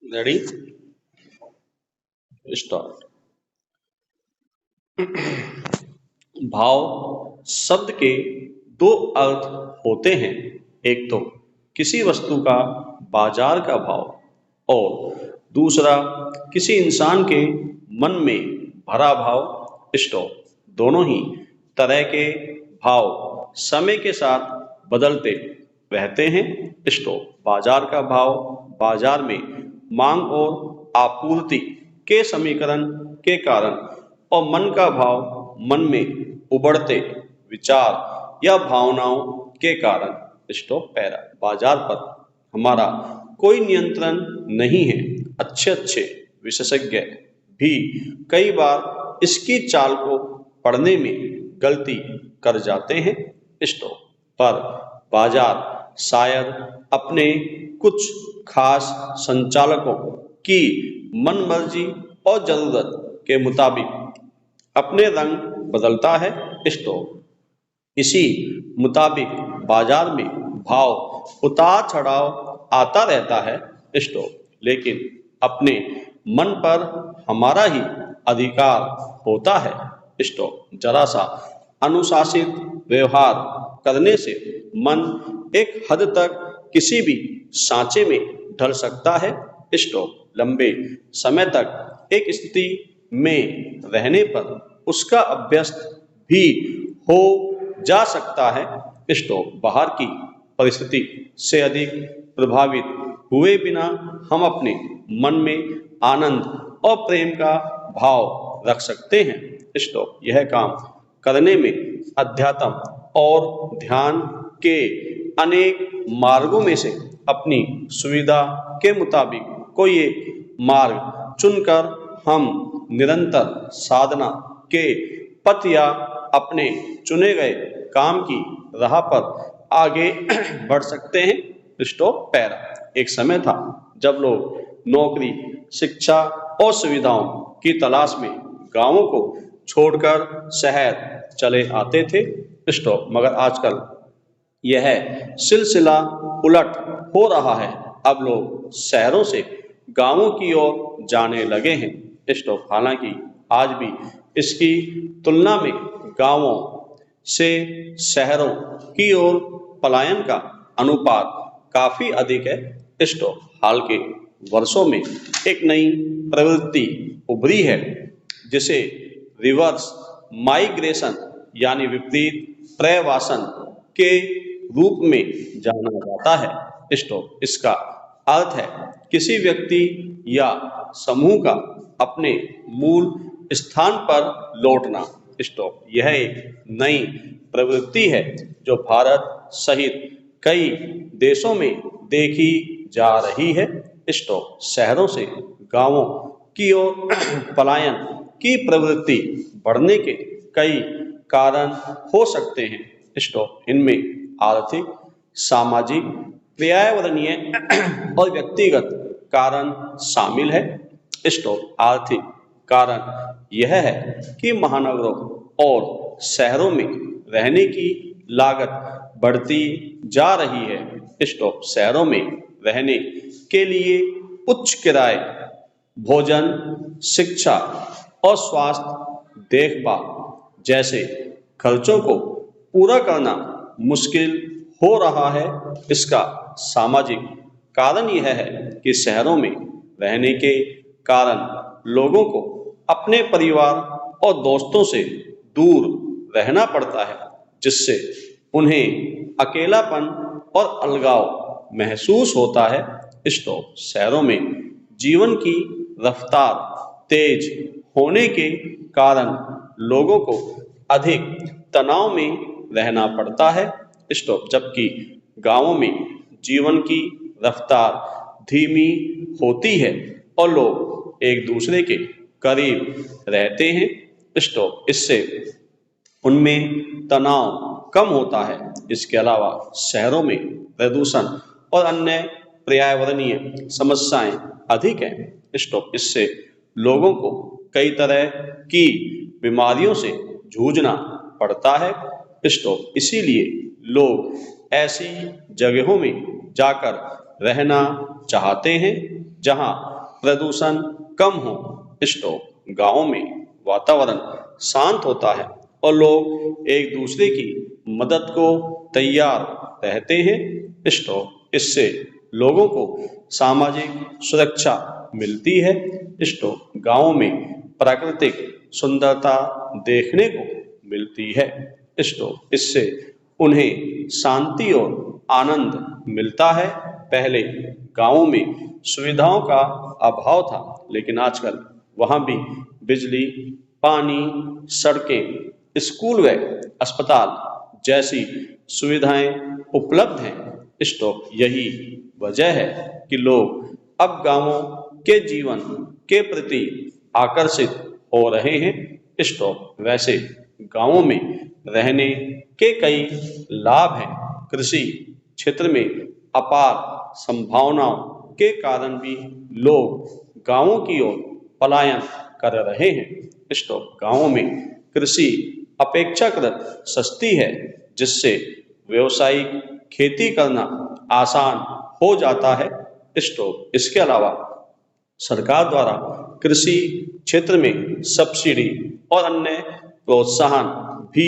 Ready start. भाव शब्द के दो अर्थ होते हैं। एक तो किसी वस्तु का बाजार का भाव और दूसरा किसी इंसान के मन में भरा भाव स्टॉक। दोनों ही तरह के भाव समय के साथ बदलते रहते हैं। स्टॉक बाजार का भाव बाजार में मांग और आपूर्ति के समीकरण के कारण और मन का भाव मन में उबड़ते विचार या भावनाओं के कारण। स्टॉप पैरा बाजार पर हमारा कोई नियंत्रण नहीं है। अच्छे अच्छे विशेषज्ञ भी कई बार इसकी चाल को पढ़ने में गलती कर जाते हैं। स्टॉप पर बाजार शायद अपने कुछ खास संचालकों की मनमर्जी और जरूरत के मुताबिक अपने रंग बदलता है। स्टॉक इसी मुताबिक बाजार में भाव उतार चढ़ाव आता रहता है। स्टॉक लेकिन अपने मन पर हमारा ही अधिकार होता है। स्टॉक जरा सा अनुशासित व्यवहार करने से मन एक हद तक किसी भी सांचे में ढल सकता है। स्टॉक लंबे समय तक एक स्थिति में रहने पर उसका अभ्यस्त भी हो जा सकता है। स्टॉक बाहर की परिस्थिति से अधिक प्रभावित हुए बिना हम अपने मन में आनंद और प्रेम का भाव रख सकते हैं। स्टॉक यह काम करने में अध्यात्म और ध्यान के अनेक मार्गों में से अपनी सुविधा के मुताबिक कोई एक मार्ग चुनकर हम निरंतर साधना के पथ या अपने चुने गए काम की राह पर आगे बढ़ सकते हैं। स्टॉप पैरा एक समय था जब लोग नौकरी शिक्षा और सुविधाओं की तलाश में गांवों को छोड़कर शहर चले आते थे। स्टॉप मगर आजकल यह सिलसिला उलट हो रहा है। अब लोग शहरों से गांवों की ओर जाने लगे हैं। स्टॉप हालांकि आज भी इसकी तुलना में गांवों से शहरों की ओर पलायन का अनुपात काफी अधिक है। स्टॉक हाल के वर्षों में एक नई प्रवृत्ति उभरी है जिसे रिवर्स माइग्रेशन यानी विपरीत प्रवासन के रूप में जाना जाता है। स्टॉक इसका अर्थ है किसी व्यक्ति या समूह का अपने मूल स्थान पर लौटना। स्टॉक यह एक नई प्रवृत्ति है जो भारत सहित कई देशों में देखी जा रही है। स्टॉक शहरों से गांवों की ओर पलायन की प्रवृत्ति बढ़ने के कई कारण हो सकते हैं। स्टॉक इनमें आर्थिक सामाजिक पर्यावरणीय और व्यक्तिगत कारण शामिल है। स्टॉक आर्थिक कारण यह है कि महानगरों और शहरों में रहने की लागत बढ़ती जा रही है। स्टॉक शहरों में रहने के लिए उच्च किराए भोजन शिक्षा और स्वास्थ्य देखभाल जैसे खर्चों को पूरा करना मुश्किल हो रहा है। इसका सामाजिक कारण यह है कि शहरों में रहने के कारण लोगों को अपने परिवार और दोस्तों से दूर रहना पड़ता है जिससे उन्हें अकेलापन और अलगाव महसूस होता है। स्टॉक शहरों में जीवन की रफ्तार तेज होने के कारण लोगों को अधिक तनाव में रहना पड़ता है। स्टॉप जबकि गांवों में जीवन की रफ्तार धीमी होती है और लोग एक दूसरे के करीब रहते हैं। स्टॉप इससे उनमें तनाव कम होता है। इसके अलावा शहरों में प्रदूषण और अन्य पर्यावरणीय समस्याएं अधिक हैं। स्टॉप इससे लोगों को कई तरह की बीमारियों से जूझना पड़ता है। स्टॉप इसीलिए लोग ऐसी जगहों में जाकर रहना चाहते हैं जहां प्रदूषण कम हो। स्टॉप। गाँव में वातावरण शांत होता है और लोग एक दूसरे की मदद को तैयार रहते हैं। स्टॉप। इससे लोगों को सामाजिक सुरक्षा मिलती है। स्टॉप। गाँव में प्राकृतिक सुंदरता देखने को मिलती है। स्टॉप। इससे उन्हें शांति और आनंद मिलता है। पहले गाँव में सुविधाओं का अभाव था, लेकिन आजकल वहाँ भी बिजली, पानी, सड़कें, स्कूल व अस्पताल जैसी सुविधाएं उपलब्ध हैं। स्टॉप। यही वजह है कि लोग अब गाँवों के जीवन के प्रति आकर्षित हो रहे हैं। स्टॉप। वैसे गाँवों में रहने के कई लाभ हैं। कृषि क्षेत्र में अपार संभावनाओं के कारण भी लोग गाँवों की ओर पलायन कर रहे हैं। स्टॉप। गाँवों में कृषि अपेक्षाकृत सस्ती है, जिससे व्यावसायिक खेती करना आसान हो जाता है। स्टॉप। इसके अलावा सरकार द्वारा कृषि क्षेत्र में सब्सिडी और अन्य प्रोत्साहन भी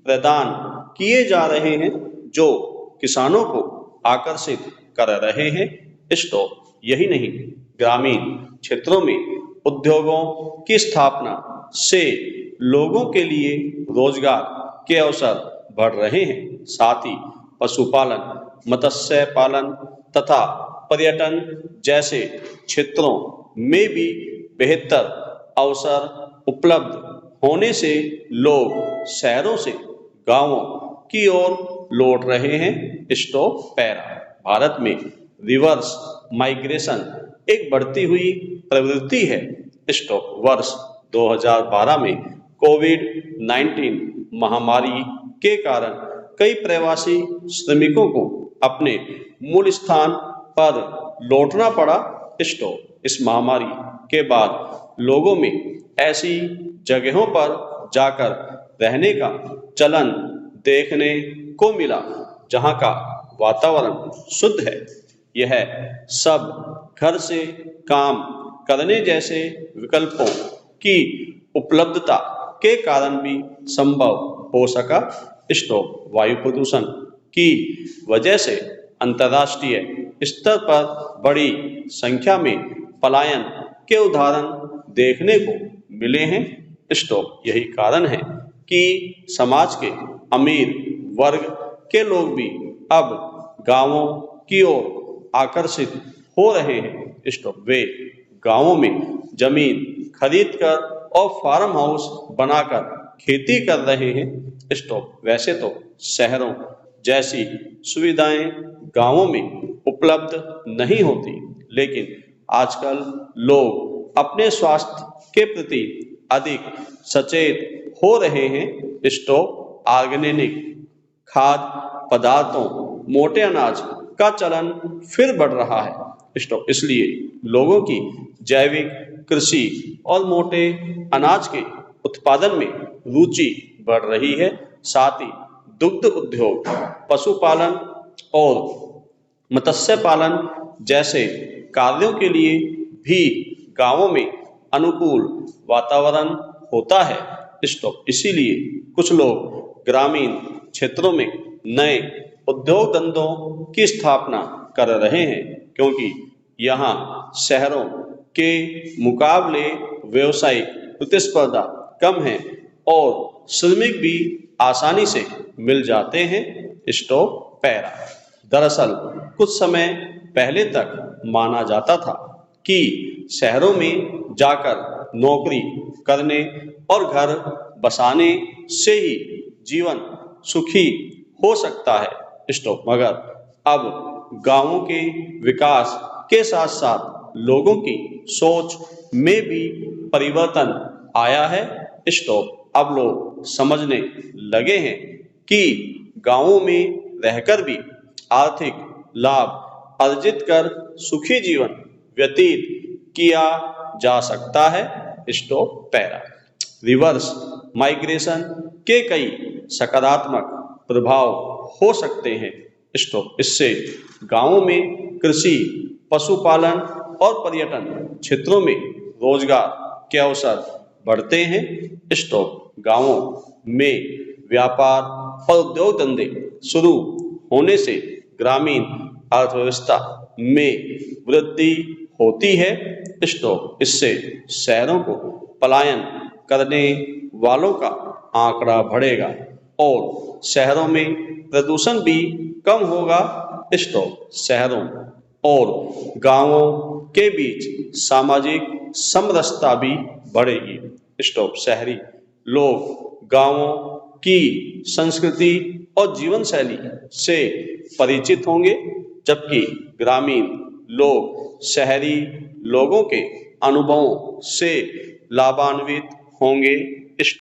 प्रदान किए जा रहे हैं, जो किसानों को आकर्षित कर रहे हैं। स्टॉप। यही नहीं, ग्रामीण क्षेत्रों में उद्योगों की स्थापना से लोगों के लिए रोजगार के अवसर बढ़ रहे हैं। साथ ही पशुपालन, मत्स्य पालन तथा पर्यटन जैसे क्षेत्रों में भी बेहतर अवसर उपलब्ध होने से लोग शहरों से गांवों की ओर लौट रहे हैं। स्टॉप। पैरा। भारत में रिवर्स माइग्रेशन एक बढ़ती हुई प्रवृत्ति है। स्टॉप। वर्ष 2012 में कोविड-19 महामारी के कारण कई प्रवासी श्रमिकों को अपने मूल स्थान पर लौटना पड़ा। स्टॉप। इस महामारी के बाद लोगों में ऐसी जगहों पर जाकर रहने का चलन देखने को मिला, जहां का वातावरण शुद्ध है। यह सब घर से काम करने जैसे विकल्पों की उपलब्धता के कारण भी संभव हो सका। स्टॉप। वायु प्रदूषण की वजह से अंतर्राष्ट्रीय स्तर पर बड़ी संख्या में पलायन के उदाहरण देखने को मिले हैं। स्टॉप। यही कारण है कि समाज के अमीर वर्ग के लोग भी अब गांवों की ओर आकर्षित हो रहे हैं। स्टॉप। वे गांवों में जमीन खरीदकर और फार्म हाउस बनाकर खेती कर रहे हैं। स्टॉप। वैसे तो शहरों जैसी सुविधाएं गांवों में उपलब्ध नहीं होती, लेकिन आजकल लोग अपने स्वास्थ्य के प्रति अधिक सचेत हो रहे हैं। स्टॉप। ऑर्गेनिक खाद्य पदार्थों, मोटे अनाज का चलन फिर बढ़ रहा है। स्टॉप। इसलिए लोगों की जैविक कृषि और मोटे अनाज के उत्पादन में रुचि बढ़ रही है। साथ ही दुग्ध उद्योग, पशुपालन और मत्स्य पालन जैसे कार्यों के लिए भी गांवों में अनुकूल वातावरण होता है। स्टॉप। इसीलिए कुछ लोग ग्रामीण क्षेत्रों में नए उद्योग धंधों की स्थापना कर रहे हैं, क्योंकि यहाँ शहरों के मुकाबले व्यवसायिक प्रतिस्पर्धा कम है और श्रमिक भी आसानी से मिल जाते हैं। स्टॉप। पैरा। दरअसल कुछ समय पहले तक माना जाता था कि शहरों में जाकर नौकरी करने और घर बसाने से ही जीवन सुखी हो सकता है। स्टॉप। मगर अब गांवों के विकास के साथ साथ लोगों की सोच में भी परिवर्तन आया है। स्टॉप। अब लोग समझने लगे हैं कि गांवों में रहकर भी आर्थिक लाभ अर्जित कर सुखी जीवन व्यतीत किया जा सकता है। स्टॉप। पैरा। रिवर्स माइग्रेशन के कई सकारात्मक प्रभाव हो सकते हैं। स्टॉप। इससे गांवों में कृषि पशुपालन और पर्यटन क्षेत्रों में रोजगार के अवसर बढ़ते हैं। स्टॉप गांवों में व्यापार और उद्योग धंधे शुरू होने से ग्रामीण अर्थव्यवस्था में वृद्धि होती है। स्टॉप इससे शहरों को पलायन करने वालों का आंकड़ा बढ़ेगा और शहरों में प्रदूषण भी कम होगा। स्टॉप शहरों और गांवों के बीच सामाजिक समरसता भी बढ़ेगी। स्टॉप शहरी लोग गांवों की संस्कृति और जीवन शैली से परिचित होंगे, जबकि ग्रामीण लोग शहरी लोगों के अनुभवों से लाभान्वित होंगे।